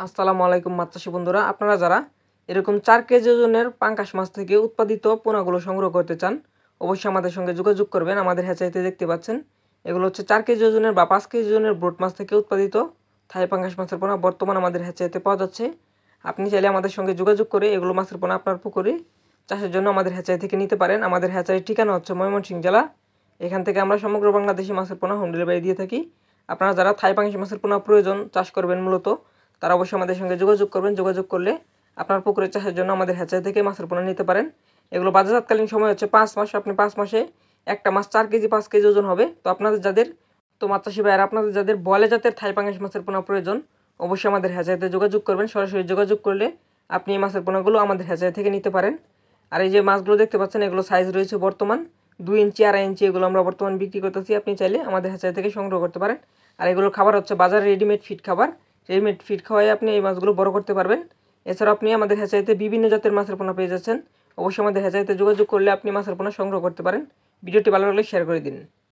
আসসালামু আলাইকুম মাছ চাষী বন্ধুরা, আপনারা যারা এরকম 4 কেজি ওজনের পাঙ্গাস মাছ থেকে উৎপাদিত পোনাগুলো সংগ্রহ করতে চান অবশ্যই আমাদের সঙ্গে যোগাযোগ করবেন। আমাদের হ্যাচারিতে দেখতে পাচ্ছেন এগুলো হচ্ছে 4 কেজি ওজনের বা 5 কেজি ওজনের ব্রড মাছ থেকে উৎপাদিত থাই পাঙ্গাস মাছের পোনা বর্তমান আমাদের হ্যাচারিতে পাওয়া যাচ্ছে। আপনি চাইলে আমাদের সঙ্গে যোগাযোগ করে এগুলো মাছের পোনা আপনার পুকুরে চাষের জন্য আমাদের হ্যাচারি থেকে নিতে পারেন। আমাদের হ্যাচারির ঠিকানা হচ্ছে ময়মনসিংহ জেলা। এখান থেকে আমরা সমগ্র বাংলাদেশি মাছের পোনা হোম ডেলিভারি দিয়ে থাকি। আপনারা যারা থাই পাঙ্গাস মাছের পোনা প্রয়োজন চাষ করবেন মূলত তারা অবশ্যই আমাদের সঙ্গে যোগাযোগ করবেন। যোগাযোগ করলে আপনার পুকুরের চাষের জন্য আমাদের হ্যাচারি থেকে মাছের পোনা নিতে পারেন। এগুলো বাজারজাতকালীন সময় হচ্ছে 5 মাস। আপনি 5 মাসে একটা মাছ 4 কেজি 5 কেজি ওজন হবে। তো আপনাদের যাদের মাছ চাষি ভাইয়েরা আপনাদের যাদের বলে জাতের থাই পাঙ্গাস মাছের পোনা প্রয়োজন অবশ্যই আমাদের হ্যাচারিতে যোগাযোগ করবেন। সরাসরি যোগাযোগ করলে আপনি এই মাছের পোনাগুলো আমাদের হ্যাচারি থেকে নিতে পারেন। আর এই যে মাছগুলো দেখতে পাচ্ছেন এগুলো সাইজ রয়েছে বর্তমান 2 ইঞ্চি 2.5 ইঞ্চি, এগুলো আমরা বর্তমান বিক্রি করতেছি। আপনি চাইলে আমাদের হ্যাচারি থেকে সংগ্রহ করতে পারেন। আর এগুলোর খাবার হচ্ছে বাজারে রেডিমেড ফিড খাবার। রেডিমেড ফিড খাওয়াই আপনি এই মাছগুলো বড় করতে পারবেন। এছাড়া আপনি আমাদের হ্যাচারিতে বিভিন্ন জাতের মাছের পোনা পেয়ে যাচ্ছেন। অবশ্যই আমাদের হ্যাচারিতে যোগাযোগ করলে আপনি মাছের পোনা সংগ্রহ করতে পারেন। ভিডিওটি ভালো লাগলে শেয়ার করে দিন।